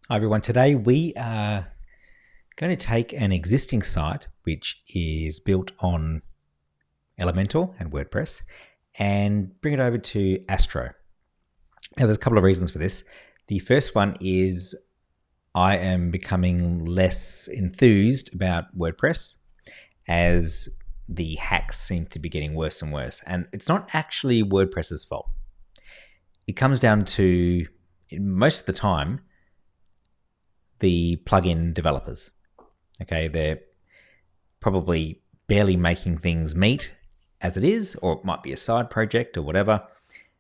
Hi everyone, today we are going to take an existing site which is built on Elementor and WordPress and bring it over to Astro. Now there's a couple of reasons for this. The first one is I am becoming less enthused about WordPress as the hacks seem to be getting worse and worse. And it's not actually WordPress's fault. It comes down to, most of the time, the plugin developers. Okay, they're probably barely making things meet as it is, or it might be a side project or whatever.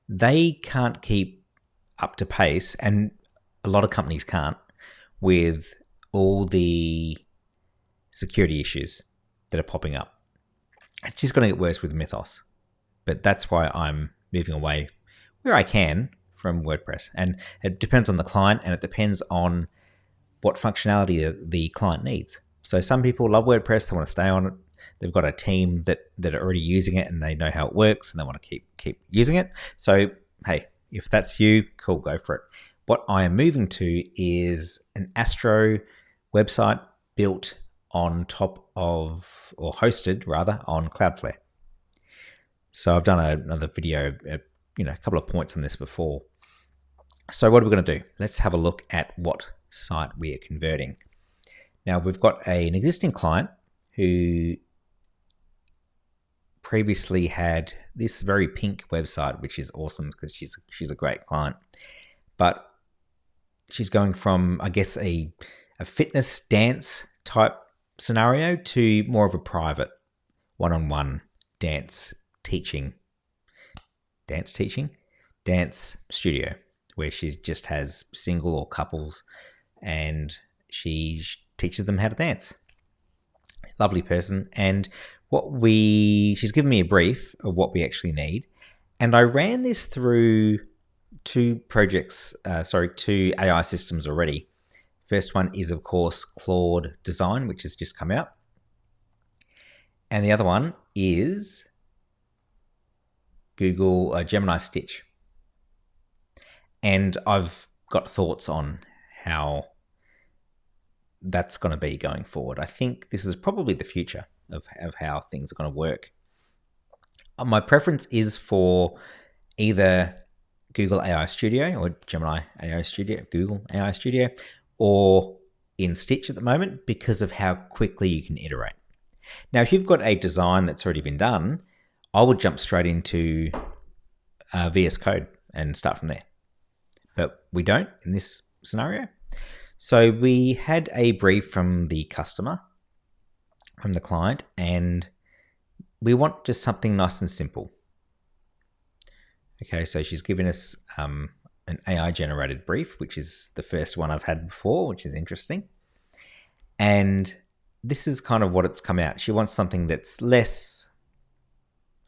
They can't keep up to pace, and a lot of companies can't, with all the security issues that are popping up. It's just going to get worse with Mythos. But that's why I'm moving away where I can from WordPress. And it depends on the client, and it depends on what functionality the client needs. So some people love WordPress, they want to stay on it. They've got a team that are already using it and they know how it works and they want to keep using it. So hey, if that's you, cool, go for it. What I am moving to is an Astro website built on top of, or hosted rather, on Cloudflare. So I've done another video, a couple of points on this before. So what are we going to do? Let's have a look at what site we are converting. Now we've got an existing client who previously had this very pink website, which is awesome because she's a great client. But she's going from, I guess, a fitness dance type scenario to more of a private one-on-one dance studio, where she just has single or couples and she teaches them how to dance. Lovely person. And she's given me a brief of what we actually need. And I ran this through two AI systems already. First one is, of course, Claude Design, which has just come out. And the other one is Google Gemini Stitch. And I've got thoughts on how that's going to be going forward. I think this is probably the future of how things are going to work. My preference is for either Google AI Studio or Gemini AI Studio, Google AI Studio, or in Stitch at the moment because of how quickly you can iterate. Now, if you've got a design that's already been done, I would jump straight into VS Code and start from there. But we don't in this scenario. So we had a brief from the customer, from the client, and we want just something nice and simple. Okay, so she's given us an AI generated brief, which is the first one I've had before, which is interesting. And this is kind of what it's come out. She wants something that's less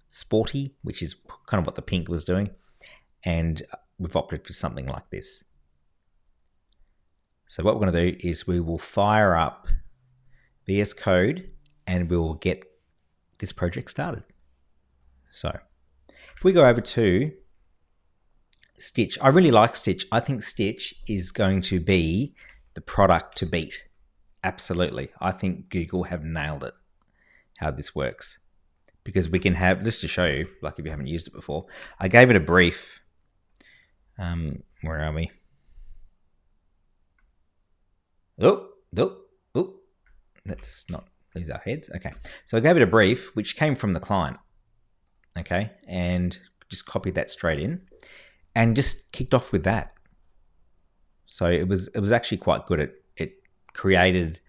sporty, which is kind of what the pink was doing. And we've opted for something like this. So what we're going to do is we will fire up VS Code and we will get this project started. So if we go over to Stitch, I really like Stitch. I think Stitch is going to be the product to beat. Absolutely. I think Google have nailed it, how this works. Because we can have, just to show you, like if you haven't used it before, I gave it a brief. Where are we? Oh, let's not lose our heads. Okay, so I gave it a brief, which came from the client. Okay, and just copied that straight in, and just kicked off with that. So it was actually quite good. It created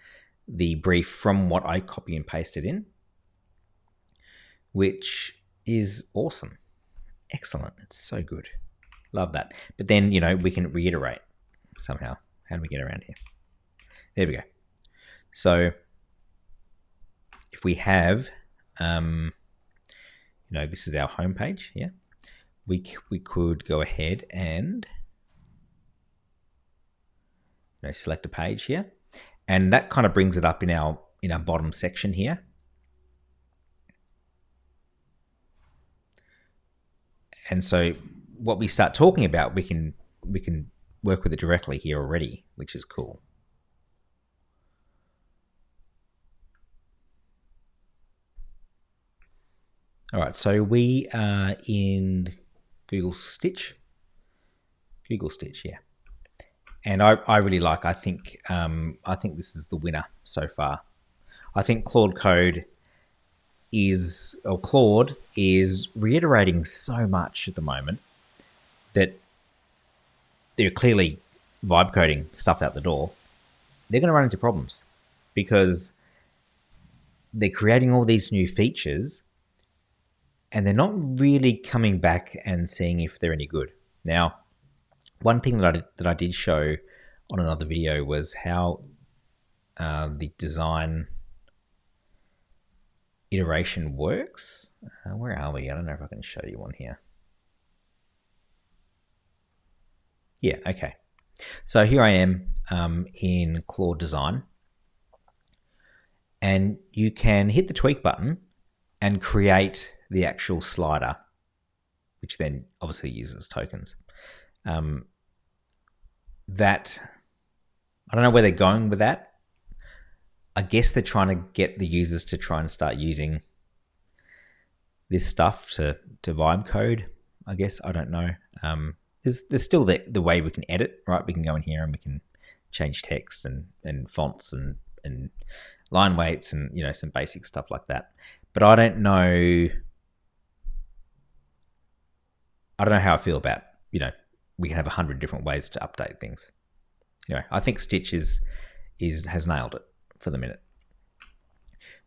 the brief from what I copy and pasted in, which is awesome, excellent. It's so good, love that. But then we can reiterate somehow. How do we get around here? There we go. So if we have, this is our home page. Yeah, we could go ahead and select a page here, and that kind of brings it up in our bottom section here. And so what we start talking about, we're work with it directly here already, which is cool. All right, so we are in Google Stitch. Yeah. And I really like. I think this is the winner so far. I think Claude Code Claude is reiterating so much at the moment that they're clearly vibe coding stuff out the door. They're going to run into problems because they're creating all these new features and they're not really coming back and seeing if they're any good. Now, one thing that I did show on another video was how the design iteration works. Where are we? I don't know if I can show you one here. Yeah, okay. So here I am in Claude Design, and you can hit the tweak button and create the actual slider, which then obviously uses tokens. That, I don't know where they're going with that. I guess they're trying to get the users to try and start using this stuff to vibe code, I guess. I don't know. There's still the way we can edit, right? We can go in here and we can change text and fonts and line weights and, you know, some basic stuff like that. But I don't know how I feel about, you know, we can have 100 different ways to update things. Anyway, I think Stitch has nailed it for the minute.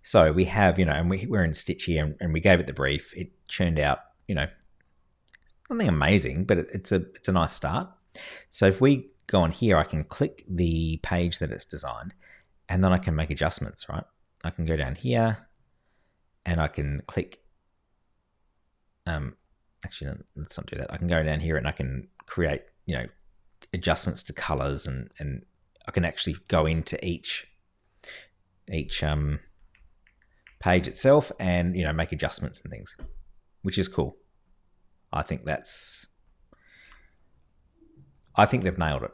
So we have, you know, and we're in Stitch here and we gave it the brief. It churned out, you know, nothing amazing, but it's a nice start. So if we go on here, I can click the page that it's designed and then I can make adjustments, right? I can go down here and I can click, actually, let's not do that. I can go down here and I can create, you know, adjustments to colors and I can actually go into each page itself and, you know, make adjustments and things, which is cool. I think they've nailed it.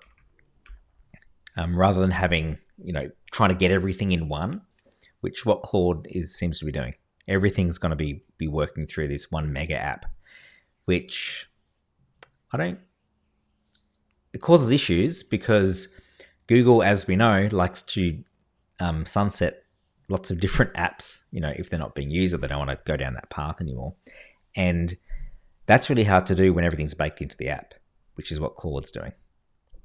Rather than having, you know, trying to get everything in one, which what Claude seems to be doing. Everything's going to be working through this one mega app, which it causes issues because Google, as we know, likes to sunset lots of different apps, you know, if they're not being used or they don't want to go down that path anymore. And that's really hard to do when everything's baked into the app, which is what Claude's doing.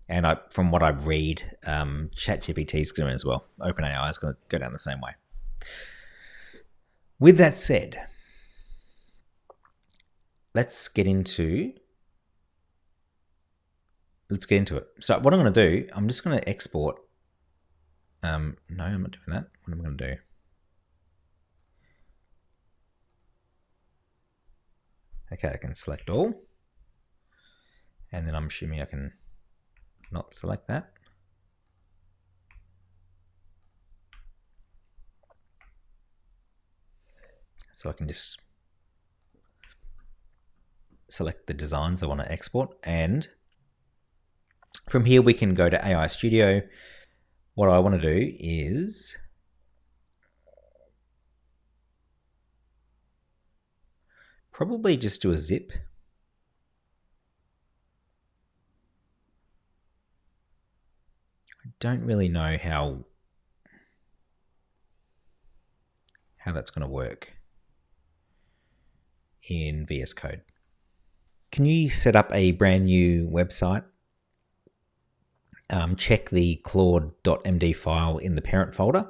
And from what I read, ChatGPT is doing as well. OpenAI is going to go down the same way. With that said, let's get into it. So what I'm going to do, I'm just going to export. No, I'm not doing that. What am I going to do? Okay, I can select all. And then I'm assuming I can not select that. So I can just select the designs I want to export. And from here, we can go to AI Studio. What I want to do is probably just do a zip. I don't really know how that's going to work in VS Code. Can you set up a brand new website? Check the claude.md file in the parent folder.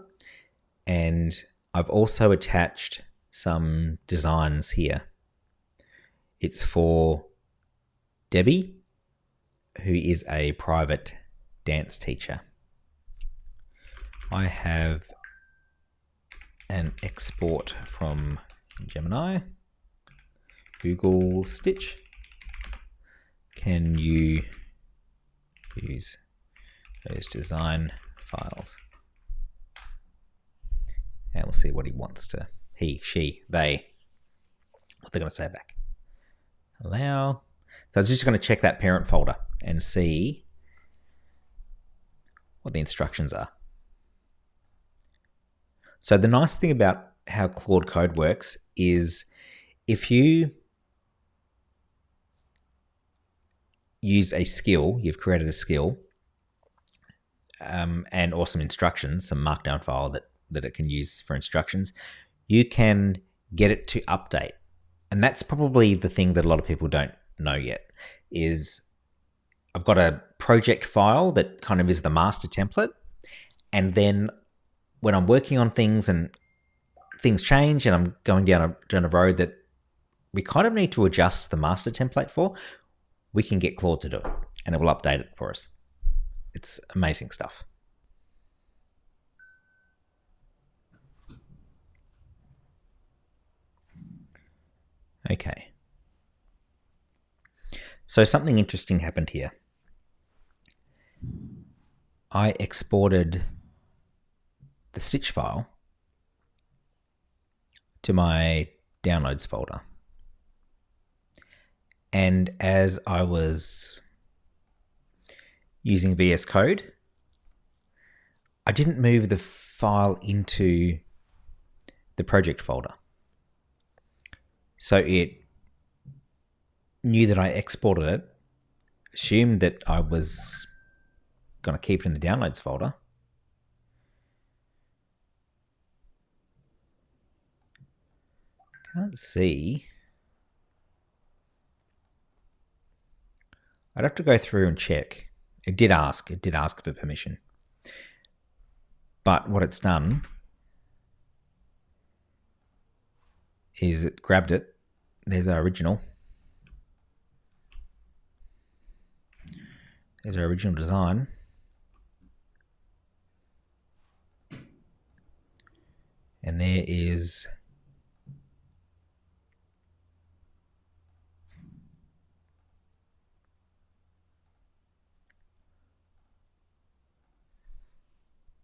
And I've also attached some designs here. It's for Debbie, who is a private dance teacher. I have an export from Gemini, Google Stitch. Can you use those design files? And we'll see what he wants to, he, she, they, what they're going to say back. Allow. So it's just going to check that parent folder and see what the instructions are. So the nice thing about how Claude Code works is if you use a skill, you've created a skill, and or some instructions, some markdown file that it can use for instructions, you can get it to update. And that's probably the thing that a lot of people don't know yet, is I've got a project file that kind of is the master template. And then when I'm working on things and things change and I'm going down a road that we kind of need to adjust the master template for, we can get Claude to do it and it will update it for us. It's amazing stuff. Okay. So something interesting happened here. I exported the stitch file to my downloads folder. And as I was using VS Code, I didn't move the file into the project folder. So it knew that I exported it, assumed that I was going to keep it in the downloads folder. Can't see. I'd have to go through and check. It did ask for permission. But what it's done is it grabbed it. There's our original. There's our original design. And there is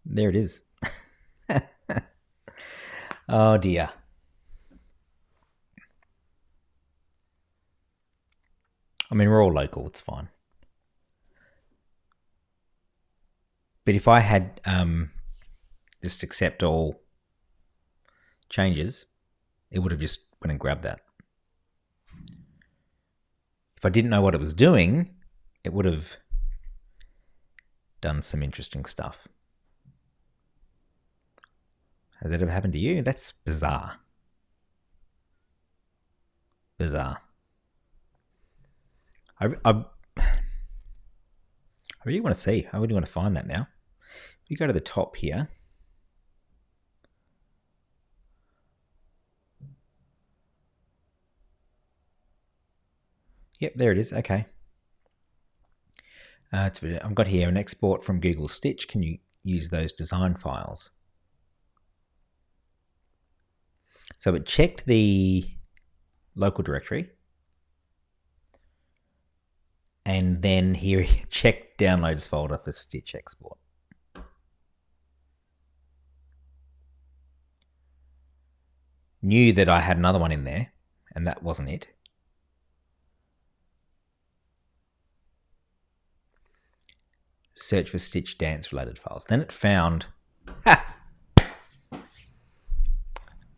there it is. Oh dear. I mean, we're all local, it's fine. But if I had just accept all changes, it would have just went and grabbed that. If I didn't know what it was doing, it would have done some interesting stuff. Has that ever happened to you? That's bizarre. Bizarre. I really want to see. I really want to find that now. If you go to the top here, yep, there it is. Okay. I've got here an export from Google Stitch. Can you use those design files? So it checked the local directory. And then here, check downloads folder for Stitch export. Knew that I had another one in there, and that wasn't it. Search for Stitch dance related files. Then it found,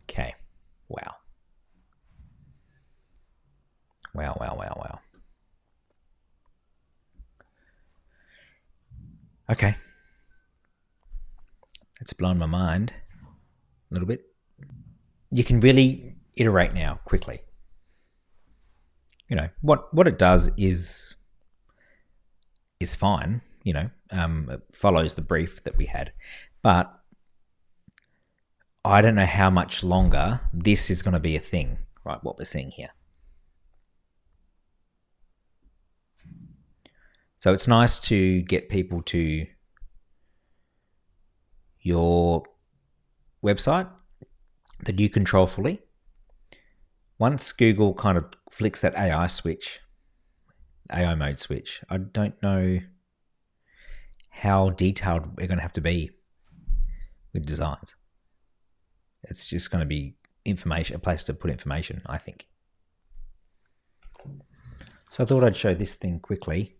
okay, wow. Wow. Okay. It's blown my mind a little bit. You can really iterate now quickly. You know, what it does is fine, you know, it follows the brief that we had. But I don't know how much longer this is going to be a thing, right, what we're seeing here. So it's nice to get people to your website that you control fully. Once Google kind of flicks that AI mode switch, I don't know how detailed we're going to have to be with designs. It's just going to be information, a place to put information, I think. So I thought I'd show this thing quickly.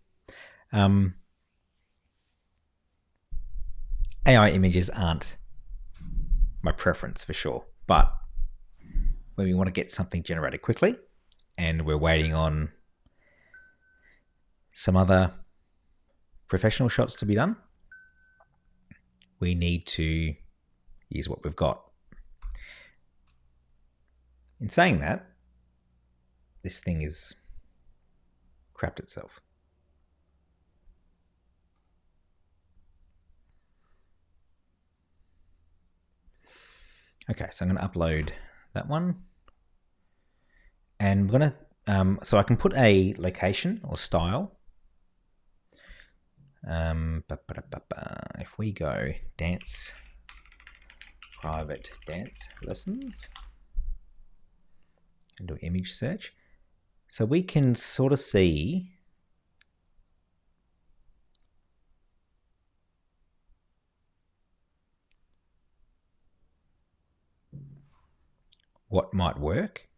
AI images aren't my preference for sure, but when we want to get something generated quickly and we're waiting on some other professional shots to be done, we need to use what we've got. In saying that, this thing is crapped itself. Okay, so I'm going to upload that one. And we're going to, so I can put a location or style. If we go dance, private dance lessons, and do image search. So we can sort of see what might work.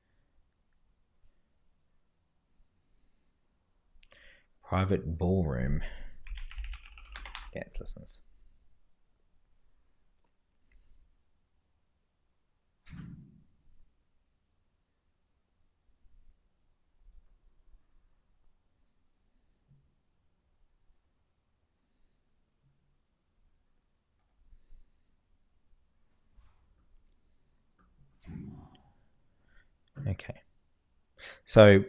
Private ballroom dance lessons. Okay. So,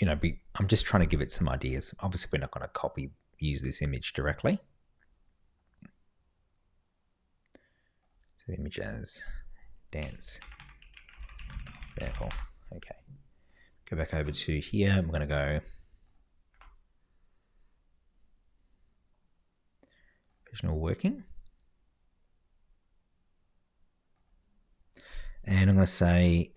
you know, I'm just trying to give it some ideas. Obviously, we're not going to use this image directly. So image as dance vehicle. Okay. Go back over to here. I'm going to go professional working. And I'm going to say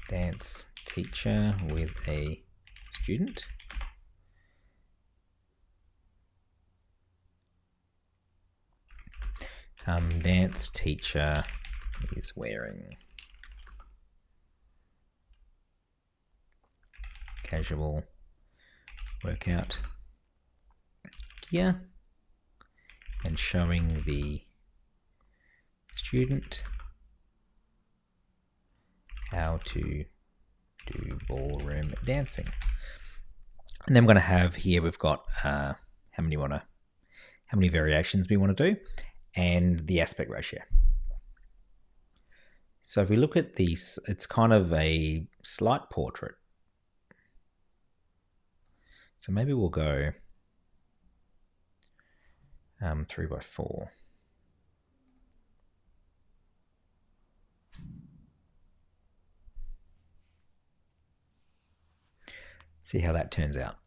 dance teacher with a student. Dance teacher is wearing casual workout gear and showing the student how to do ballroom dancing. And then we're going to have here, we've got how many variations we want to do and the aspect ratio. So if we look at these, it's kind of a slight portrait. So maybe we'll go 3:4. See how that turns out.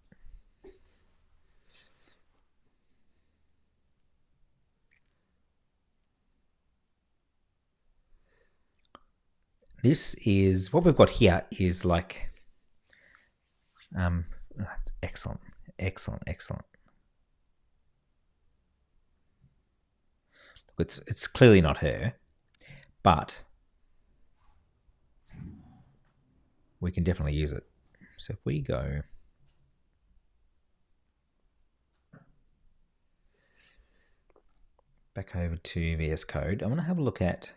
This is what we've got here is like, that's excellent, excellent, excellent. It's clearly not her, but we can definitely use it. So if we go back over to VS Code, I want to have a look at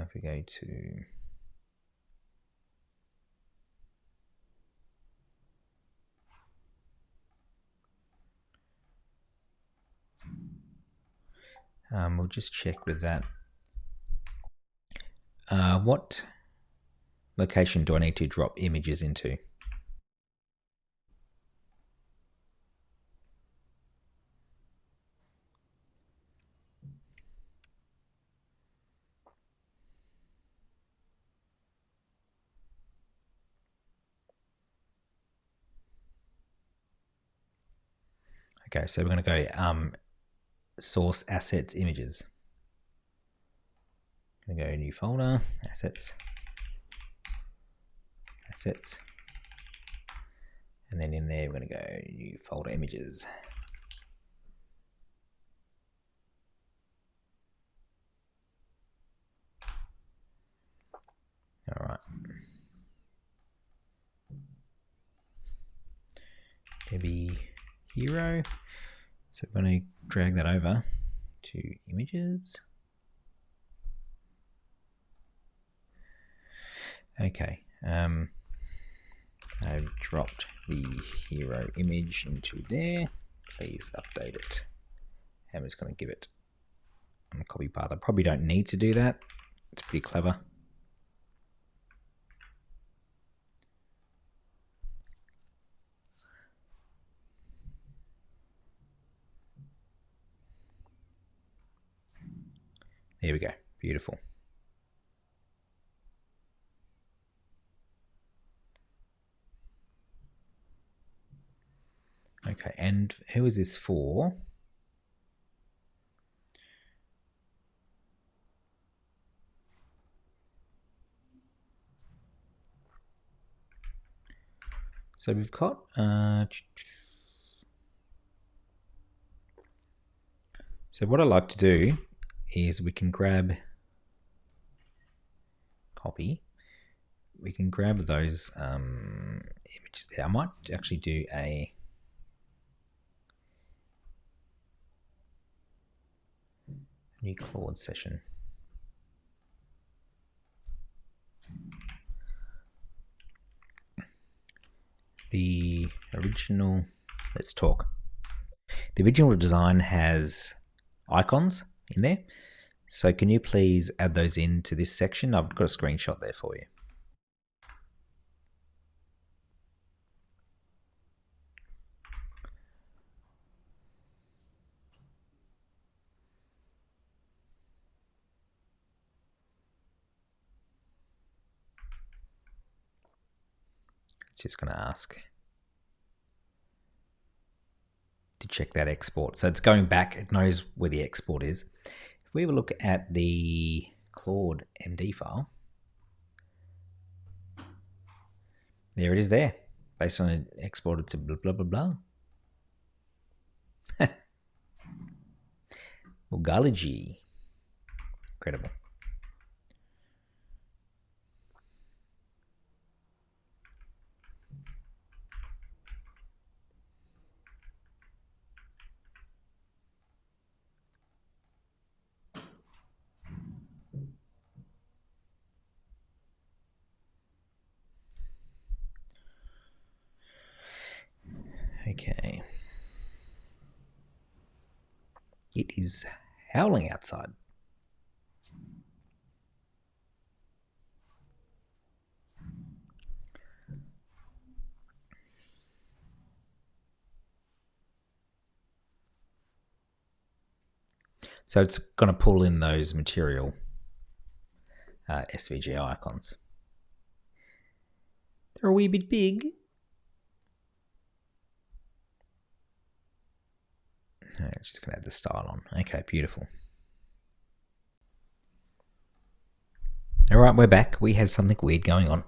if we go to we'll just check with that. What location do I need to drop images into? Okay, so we're going to go source assets images. I'm going to go new folder, assets, and then in there we're going to go new folder images. maybe hero. So I'm going to drag that over to images. Okay, I've dropped the hero image into there. Please update it. I'm just going to give it a copy path. I probably don't need to do that. It's pretty clever. There we go. Beautiful. Okay, and who is this for? So we've got so what I like to do is we can grab copy. We can grab those images there. I might actually do a new Claude session. The original, let's talk. The original design has icons in there. So can you please add those into this section? I've got a screenshot there for you. It's just going to ask to check that export. So it's going back, it knows where the export is. If we have a look at the Claude MD file, there it is there, based on it exported to blah, blah, blah, blah. Ogology. Incredible. Okay. It is howling outside. So it's going to pull in those material SVG icons. They're a wee bit big. It's just going to add the style on. Okay, beautiful. All right, we're back. We had something weird going on.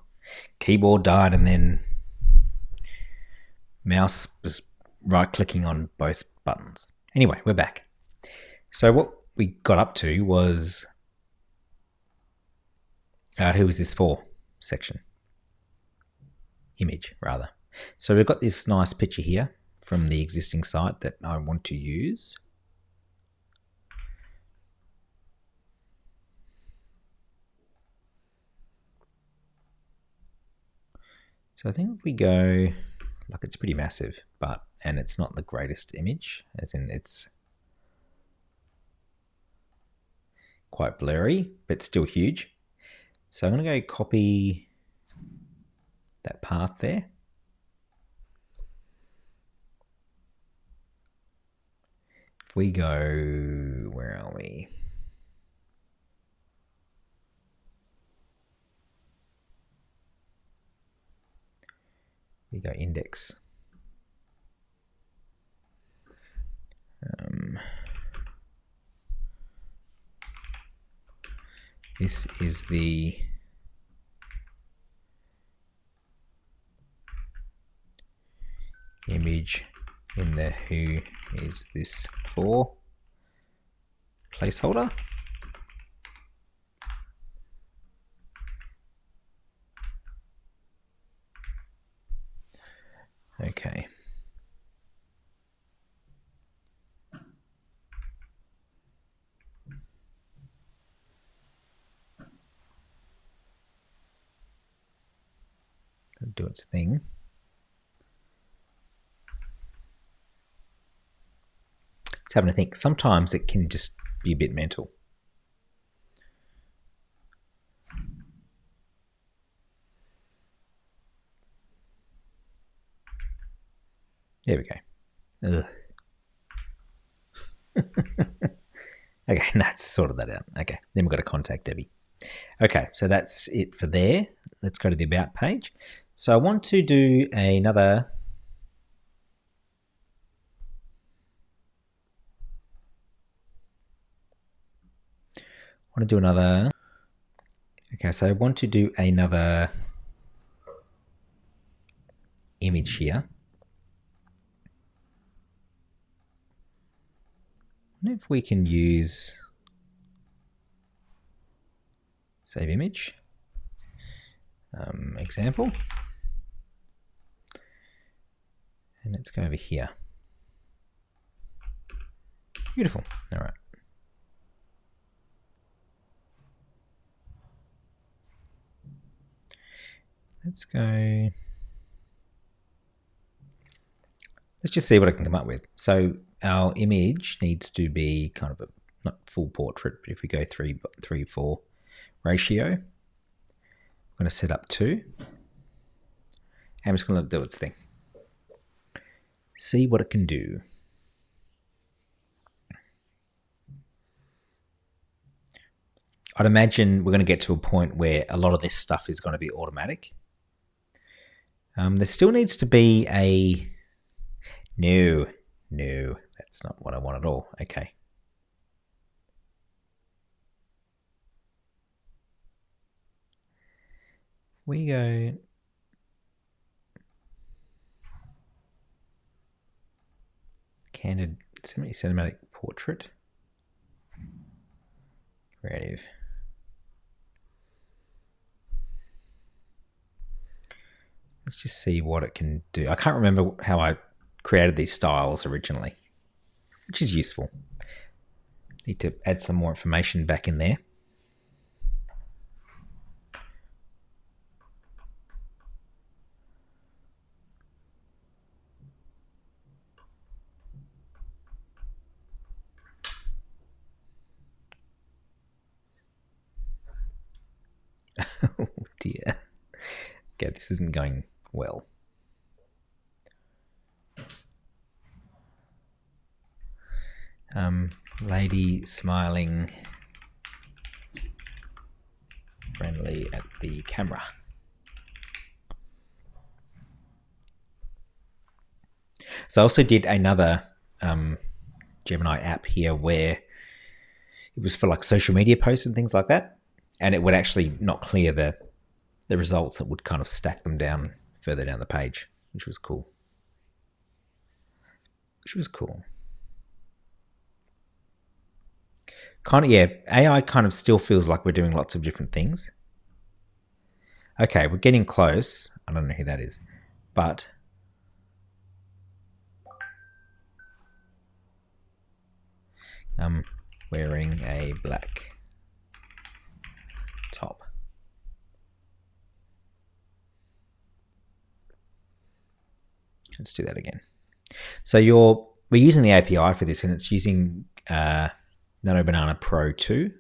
Keyboard died and then mouse was right-clicking on both buttons. Anyway, we're back. So what we got up to was who is this for section. Image, rather. So we've got this nice picture here from the existing site that I want to use. So I think if we go, look, it's pretty massive, and it's not the greatest image, as in it's quite blurry, but still huge. So I'm going to go copy that path there. If we go, where are we? We go index. This is the image in the who is this for placeholder. Okay, do its thing. It's having to think. Sometimes it can just be a bit mental. There we go. Ugh. Okay, that's sorted that out. Okay, then we've got to contact Debbie. Okay, so that's it for there. Let's go to the About page. So I want to do another... Okay, so I want to do another image here. I wonder if we can use save image, example, and let's go over here. Beautiful. All right. Let's go. Let's just see what I can come up with. So our image needs to be kind of a, not full portrait, but if we go 3:4 ratio, I'm going to set up 2. And I'm just going to do its thing. See what it can do. I'd imagine we're going to get to a point where a lot of this stuff is going to be automatic. There still needs to be a... No, that's not what I want at all. Okay. We go... Candid cinematic portrait. Creative. Let's just see what it can do. I can't remember how I created these styles originally, which is useful. Need to add some more information back in there. Oh dear. Okay, this isn't going well. Lady smiling friendly at the camera. So I also did another Gemini app here where it was for like social media posts and things like that, and it would actually not clear the results. It would kind of stack them down further down the page, which was cool. Kind of, yeah, AI kind of still feels like we're doing lots of different things. Okay, we're getting close. I don't know who that is, but wearing a black top. Let's do that again. So we're using the API for this, and it's using Nano Banana Pro 2,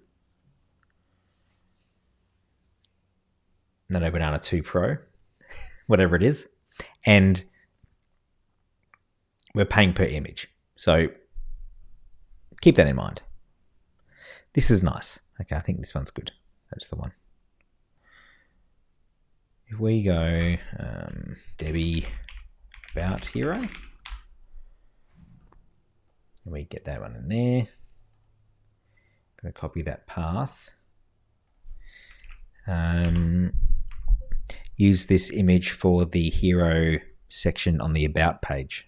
Nano Banana 2 Pro, whatever it is, and we're paying per image. So keep that in mind. This is nice. Okay, I think this one's good. That's the one. If we go Debbie About Hero, and we get that one in there. I'm going to copy that path. Use this image for the hero section on the About page.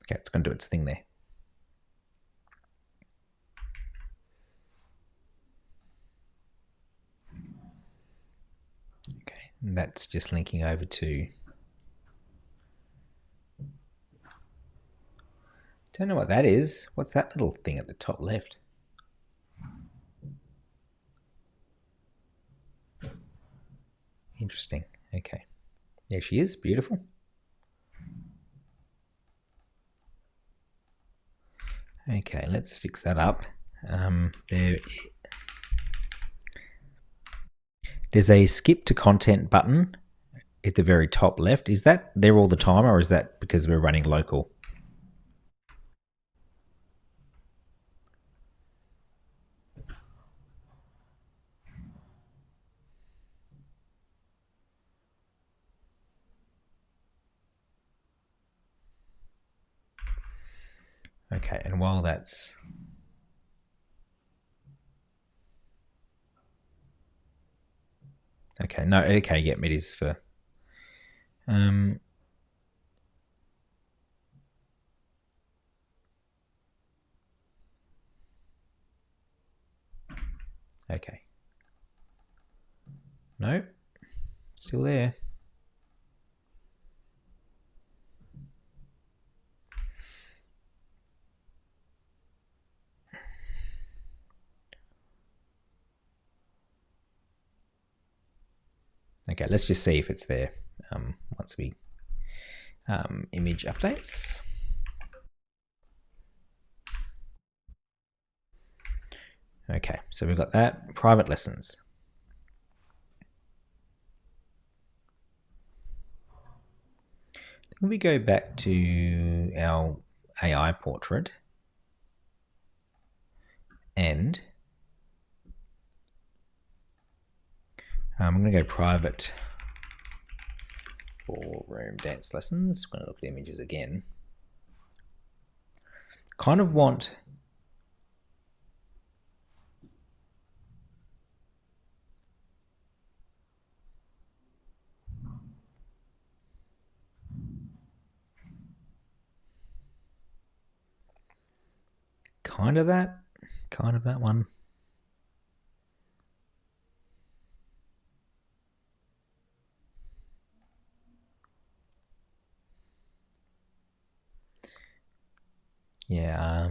Okay, it's going to do its thing there. That's just linking over to... Don't know what that is. What's that little thing at the top left? Interesting. Okay. There she is. Beautiful. Okay, let's fix that up. There's a skip to content button at the very top left. Is that there all the time, or is that because we're running local? Okay, and while that's... Okay, no, okay, yep, it is for... Okay. No, still there. Okay, let's just see if it's there once we image updates. Okay, so we've got that. Private lessons. Then we go back to our AI portrait and I'm going to go private ballroom dance lessons. I'm going to look at images again. Kind of want kind of that one. Yeah,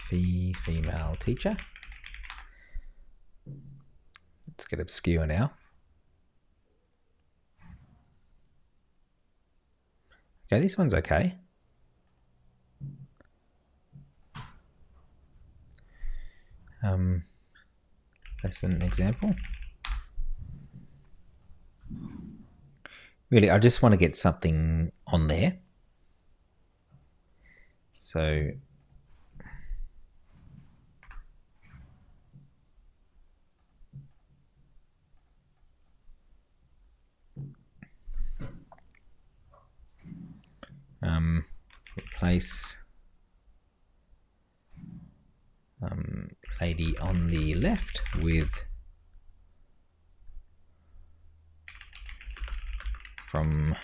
female teacher. Let's get obscure now. Okay, this one's okay. That's an example. Really, I just want to get something on there. So replace lady on the left with from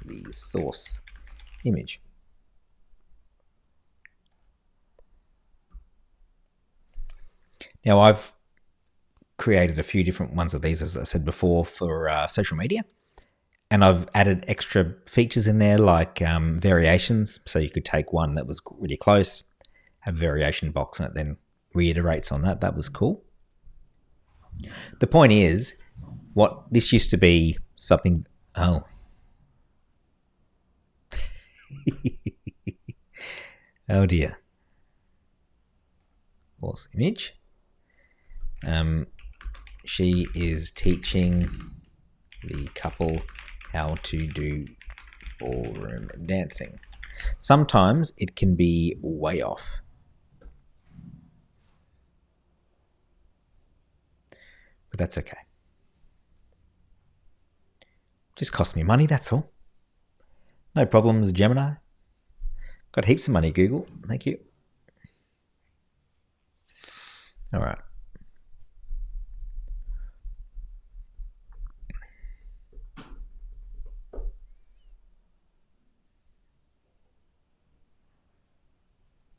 the source image. Now I've created a few different ones of these, as I said before, for social media. And I've added extra features in there like variations. So you could take one that was really close, have a variation box and it then reiterates on that. That was cool. The point is, what this used to be something... Oh. Oh dear. Source image. She is teaching the couple how to do ballroom dancing. Sometimes it can be way off. But that's okay. Just cost me money, that's all. No problems, Gemini. Got heaps of money, Google. Thank you. All right.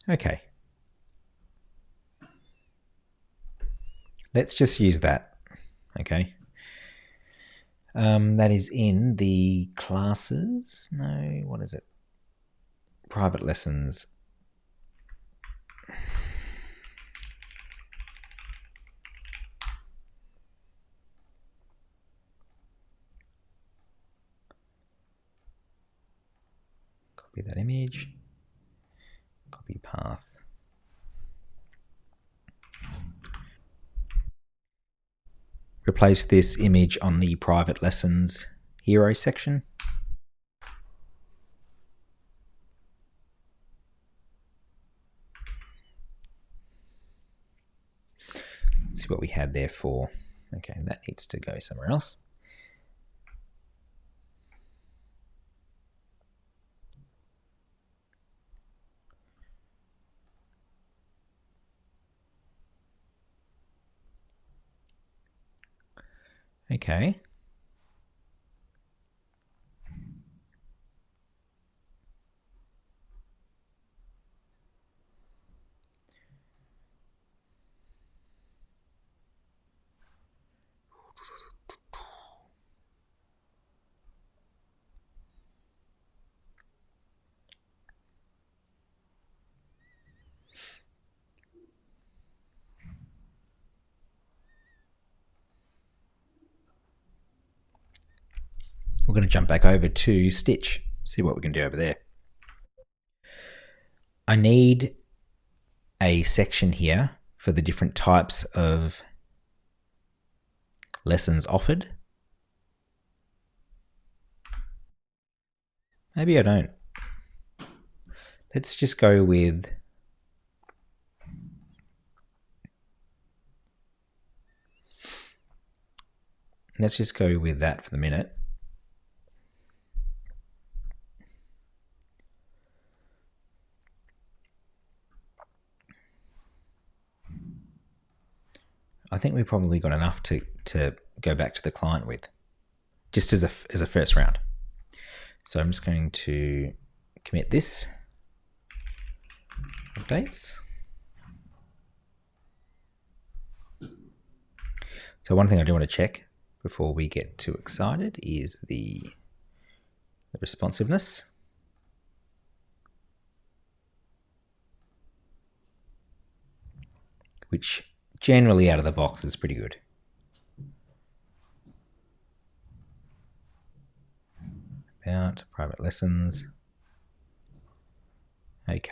Okay. Let's just use that. Okay. That is in the classes. No, what is it? Private lessons. Copy that image. Copy path. Replace this image on the private lessons hero section. Let's see what we had there for. Okay, that needs to go somewhere else. Okay. We're going to jump back over to Stitch, see what we can do over there. I need a section here for the different types of lessons offered. Maybe I don't. Let's just go with that for the minute. I think we probably got enough to go back to the client with, just as a first round. So I'm just going to commit this. Updates. So one thing I do want to check before we get too excited is the responsiveness. Which generally out of the box is pretty good. About private lessons. Okay.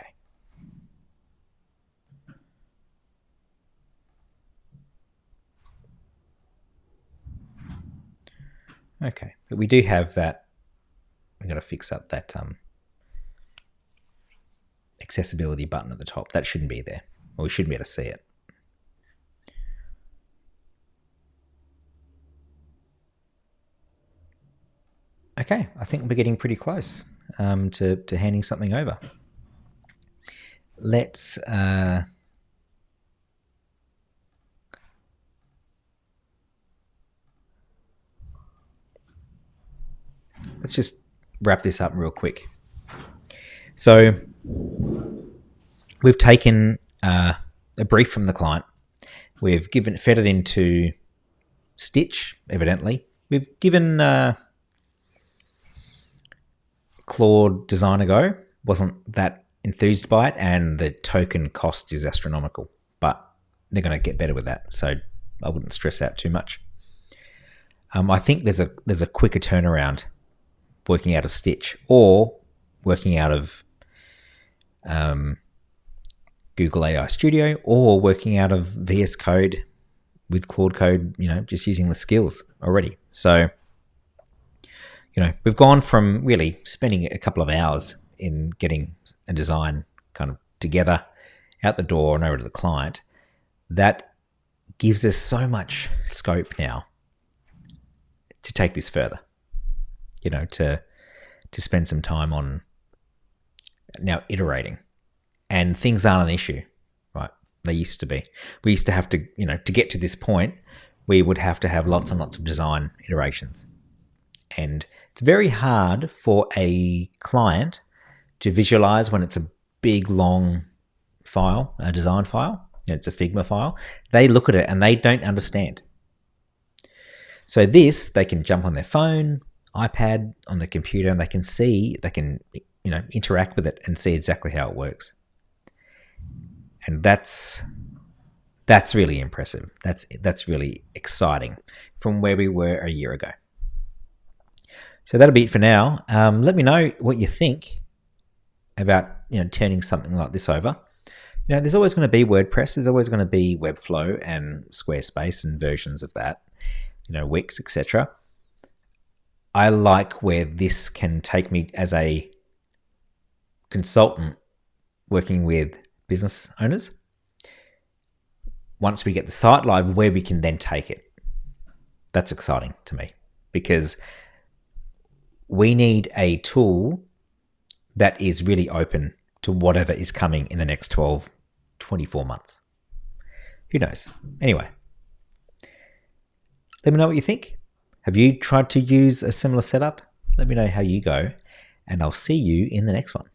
Okay, but we do have that. We've got to fix up that accessibility button at the top. That shouldn't be there, or we shouldn't be able to see it. Okay, I think we're getting pretty close to handing something over. Let's just wrap this up real quick. So we've taken a brief from the client. We've fed it into Stitch, evidently. We've given Claude Design a go. Wasn't that enthused by it, and the token cost is astronomical, but they're going to get better with that, so I wouldn't stress out too much. I think there's a quicker turnaround working out of Stitch or working out of Google AI Studio or working out of VS Code with Claude Code, just using the skills already. So, we've gone from really spending a couple of hours in getting a design kind of together, out the door and over to the client. That gives us so much scope now to take this further, to spend some time on now iterating. And things aren't an issue, right? They used to be. We used to have to, to get to this point, we would have to have lots and lots of design iterations. And it's very hard for a client to visualize when it's a big, long file, a design file. It's a Figma file. They look at it and they don't understand. So this, they can jump on their phone, iPad, on the computer, and they can see, they can, you know, interact with it and see exactly how it works. And that's really impressive. That's really exciting from where we were a year ago. So that'll be it for now. Let me know what you think about, you know, turning something like this over. You know, there's always going to be WordPress. There's always going to be Webflow and Squarespace and versions of that. You know, Wix, etc. I like where this can take me as a consultant working with business owners. Once we get the site live, where we can then take it. That's exciting to me because we need a tool that is really open to whatever is coming in the next 12, 24 months. Who knows? Anyway, let me know what you think. Have you tried to use a similar setup? Let me know how you go, and I'll see you in the next one.